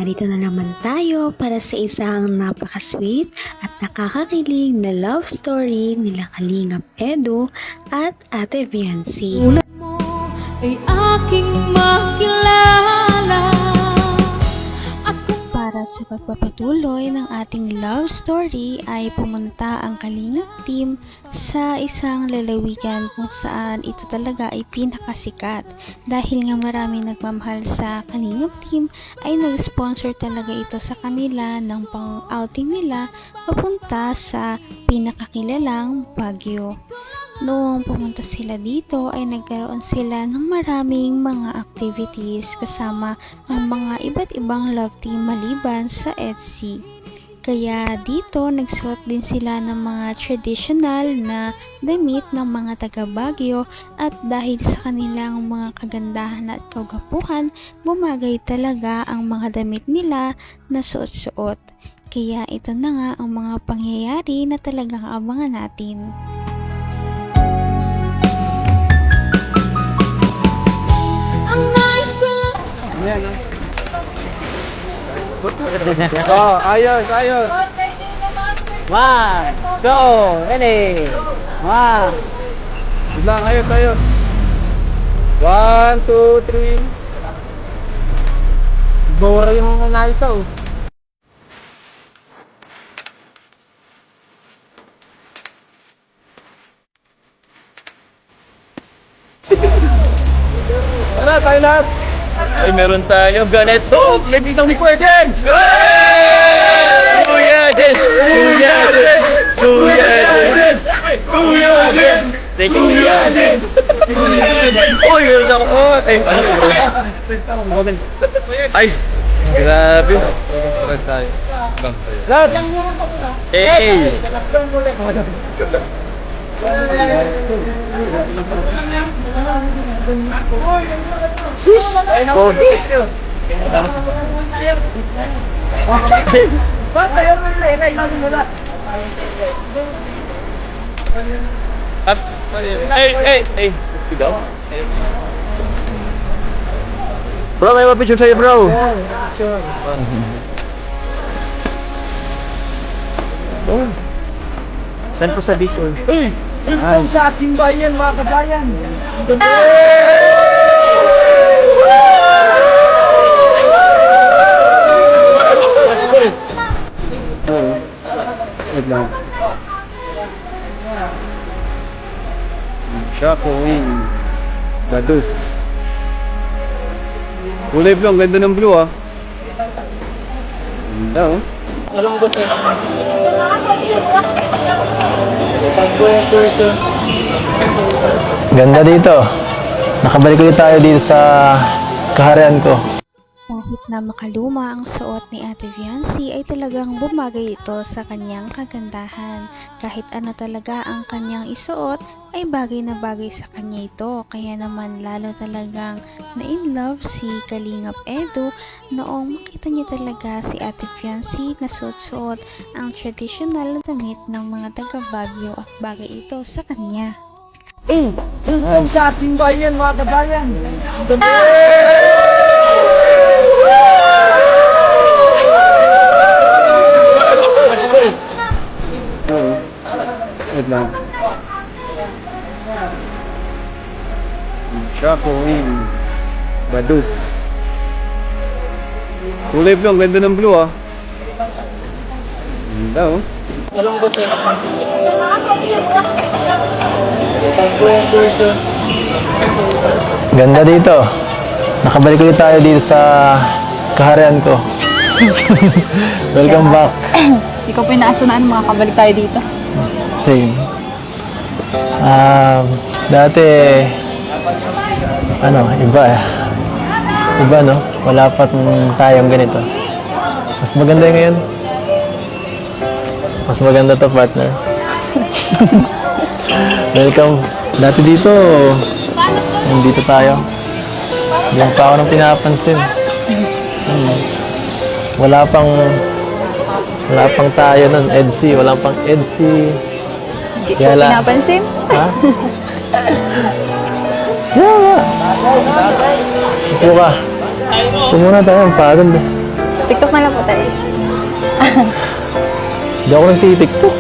narito na naman tayo para sa isang napaka-sweet at nakakakilig na love story nila Kalingap Edu at Ate Viancy. Tulad mo ay aking makilala. Para sa pagpapatuloy ng ating love story ay pumunta ang Kalingap team sa isang lalawigan kung saan ito talaga ay pinakasikat. Dahil nga marami nagmamahal sa Kalingap team ay nag-sponsor talaga ito sa kanila ng pang-outing nila papunta sa pinakakilalang Baguio. Noong pumunta sila dito ay nagkaroon sila ng maraming mga activities kasama ang mga iba't ibang love team maliban sa EDSI. Kaya dito nagsuot din sila ng mga traditional na damit ng mga taga Baguio at dahil sa kanilang mga kagandahan at kagapuhan, bumagay talaga ang mga damit nila na suot-suot. Kaya ito na nga ang mga pangyayari na talagang abangan natin. Yan, oh, ayos, ayos. 1, 2, ready. 1. Good lang, ayos, ayos. 1, 2, 3. Bora yung nalito. Tara, tayo lahat. Ay, meron tayo ganito. Lebitang ni Kuya James! Kuya Jess! Kuya Jess! Kuya Jess! Kuya Jess! Thank you, Kuya Jess! Uy, meron ako. Ay, grabe. Tara tayo. Lahat! Hey! Hey! Bro, may mapicture sa'yo, bro. Saan po sa Bicol? Hey! Welcome sa ating bayan, mga kabayan! Wait lang. Chaco Wing Badus. Kulay blue, ang ganda ng blue ah. Ganda oh. Ganda dito. Nakabalik ulit tayo dito sa kaharian ko. Kahit na makaluma ang suot ni Ate Viancy ay talagang bumagay ito sa kanyang kagandahan. Kahit ano talaga ang kanyang isuot ay bagay na bagay sa kanya ito. Kaya naman lalo talagang na-in love si Kalingap Edu noong makita niya talaga si Ate Viancy na suot-suot ang traditional na damit ng mga taga Baguio at bagay ito sa kanya. Welcome sa ating bayan, mga kabayan! Wait lang. Chaco Wing Badus. Kulay blue, ang ganda ng blue ah. Ganda oh. Ganda dito. Nakabalik ulit tayo dito sa kaharian ko. Welcome back. Ikaw po yung naasunaan, makakabalik tayo dito. Same. Dati, iba eh. Iba no? Wala pa tayong ganito. Mas maganda ngayon. Mas maganda to, partner. Welcome. Dati dito, nandito tayo. Hindi pa ako nang pinapansin. Wala pang tayo nun, EDSI. Wala pang EDSI. Hindi ko pinapansin. Ha? Yeah. Upo ka. Upo muna tayo, pagod. TikTok na lang po tayo. Hindi ako nagtitiktok.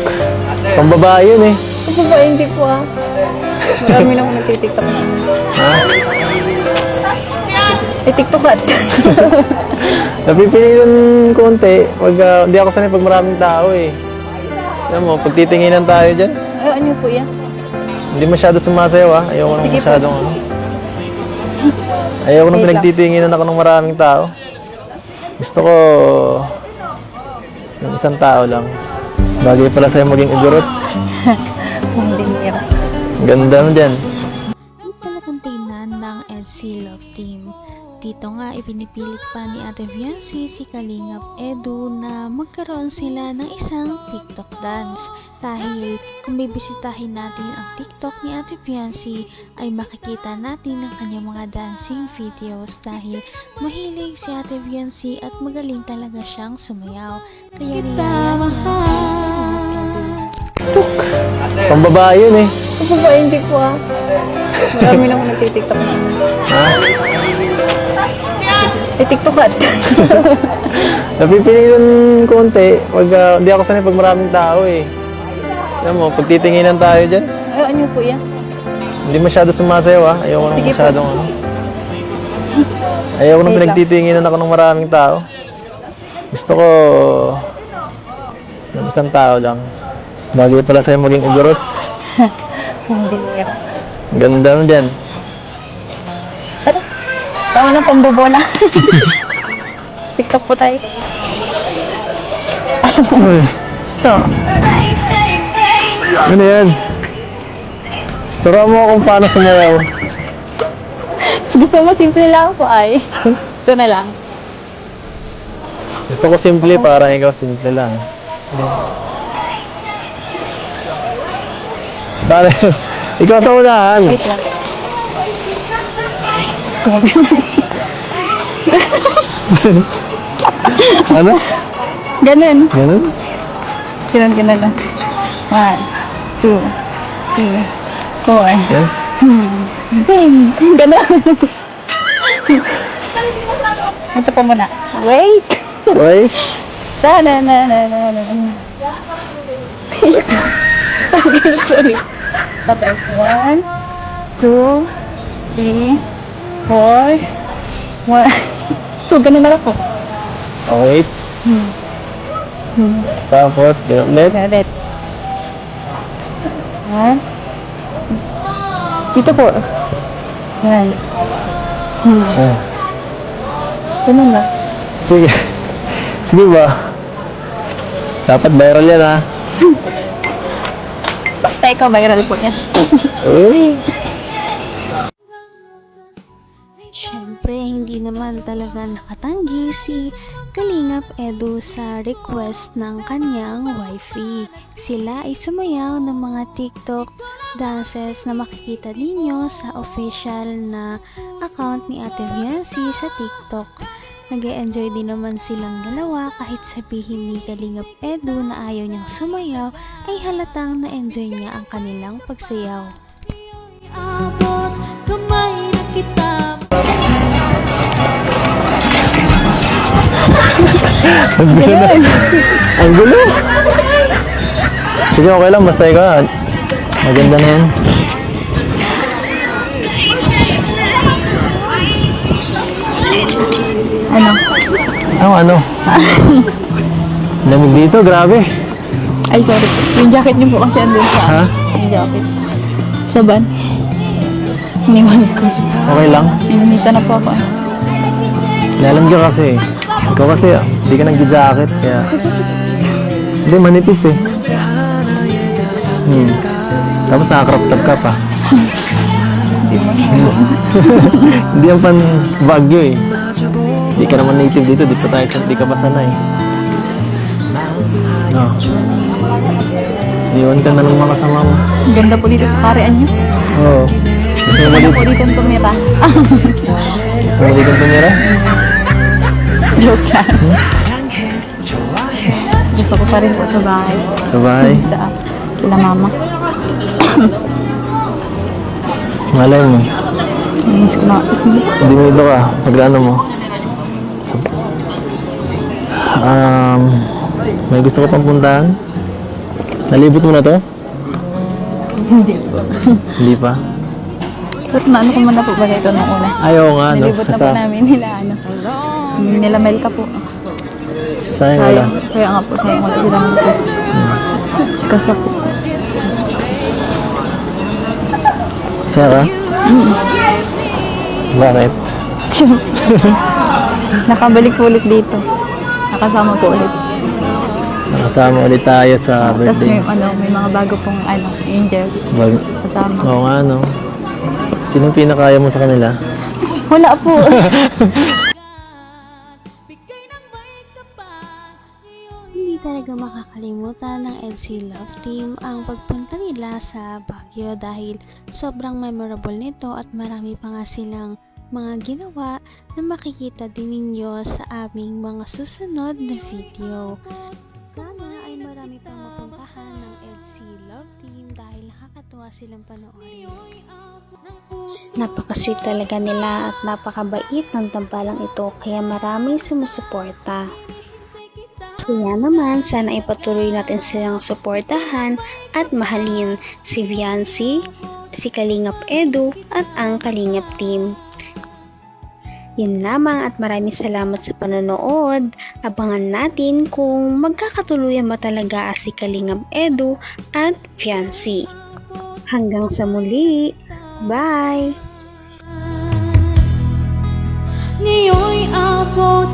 Pang babae yun eh. Ako ba, hindi po ah. Marami na ako nagtitiktok na. Ha? TikTok ba? Napipili yung konti. Pag, hindi ako sanay pag maraming tao eh. Alam mo, pag titinginan tayo dyan, Ano niyo po yan? hindi masyado sumasayaw ah. Ayoko nang Sige po. masyadong ano. Ayoko nang Wait lang. pinagtitinginan ako ng maraming tao. Gusto ko ng isang tao lang. Bagay pala sa'yo maging igurot. Hindi nira. Ganda mo dyan. Ang talagang tingnan ng NC Love Team. Dito nga ipinipilit pa ni Ate Viancy si Kalingap Edu na magkaroon sila ng isang TikTok dance. Dahil kung bibisitahin natin ang TikTok ni Ate Viancy ay makikita natin ang kanyang mga dancing videos dahil mahilig si Ate Viancy at magaling talaga siyang sumayaw. Kaya niyaya niya si Kalingap Edu. Pang babae yun eh. Ako ba, hindi po ah. Marami na ako nagtitiktok na. Ha? TikTok ba? Napipili yung konti. Pag, hindi ako sanay pag maraming tao eh. Alam mo, pag titinginan tayo dyan, Ano niyo po yan? hindi masyado sumasayaw ah. Ayoko nang Sige po. masyadong ano. Ayoko nang Wait lang. pinagtitinginan ako ng maraming tao. Gusto ko ng isang tao lang. Bagay pala sa'yo maging igurot. Hindi nira. Ganda mo dyan. Tama na, pambobola. TikTok po tayo. Ito. Ano yan? Turo mo kung paano sumayaw. Gusto mo simple lang po ay. Ito na lang. Gusto ko simple, parang ikaw simple lang. Pare, ikaw sa unahan. Wait lang. Ano? Ganun. Ganun? Ganun lang. 1, 2, 3, 4. Yan? Bing! Ganun. Ito po muna. Wait! Oy? Na. Sorry. Tapos 1, 2, 3, 4, 1. Ito, ganun na lang po. Oh, wait. Tapos, ganun ulit. Ulit. 1. Dito po. Yan. Ah, Ganun lang. sige. Sige ba? Dapat viral yan ha. Basta ikaw, viral po yan. Uy. Siyempre, hindi naman talaga nakatanggi si Kalingap Edu sa request ng kanyang wifey. Sila ay sumayaw ng mga TikTok dances na makikita ninyo sa official na account ni Ate Viancy sa TikTok. Nag-e-enjoy din naman silang dalawa kahit sabihin ni Kalingap Edu na ayaw niyang sumayaw ay halatang na-enjoy niya ang kanilang pagsayaw. Abot kamay na kita. Ang gulo na. Ang gulo. Sige, okay lang. Basta ikaw. Maganda na yan. Ano? Ano? Lamig dito, grabe. Ay, sorry po. Yung jacket niyo po kasi andun sa... Ha? Yung jacket. Sa van. Iniwan ko. Okay lang. Inunita na po ako. Lalam ka kasi. Ikaw kasi, hindi ka nag-jacket. Kaya... Hindi, manipis eh. Tapos naka-crop top ka pa. Hindi yan pan Baguio eh. Hindi ka naman native dito. Dito tayo sa di ka pa sanay. No. Iwan ka na ng mga kasama mo. Ang ganda po dito sa karian niyo. Oo. Gusto mo Ganda dito? po dito ang tumira. Gusto mo dito tumira? Joke lang. Gusto ko pa rin po sa bahay. Sa bahay? Sa kila mama. Malay mo. Miss ko na. Hindi mo ito ka. Magkano mo? May gusto ko pang puntahan? Nalibot mo na to? Hindi po. Hindi pa? Pero naano ko muna po ba ito nung una? Ayaw nga, no? Nalibot na po namin nila, nila Melka po. Sayang wala. Kaya nga po, sayang wala sila mo po. Kasa po. Saya ka? Bakit? Nakabalik po ulit dito. Nakasama po ulit. Nakasama ulit tayo sa Tapos birthday. may mga bago pong angels kasama. Oo nga, no? Sinong pinakaya mo sa kanila? Wala po. Bigay ng may kapal. Ngayon Hindi talaga makakalimutan ng EDSI Love Team ang pagpunta nila sa Baguio dahil sobrang memorable nito at marami pa nga silang mga ginawa na makikita din ninyo sa aming mga susunod na video. Sana ay marami pang mapuntahan ng EDSI Love Team dahil nakakatuwa silang panoorin. Napaka-sweet talaga nila at napakabait ng tambalang ito kaya maraming sumusuporta. Kaya naman, sana ipatuloy natin silang suportahan at mahalin si Viancy, si Kalingap Edu at ang Kalingap Team. Yun lamang at maraming salamat sa panonood. Abangan natin kung magkakatuluyan ba talaga si Kalingap Edu at Viancy. Hanggang sa muli. Bye! ngayon'y abot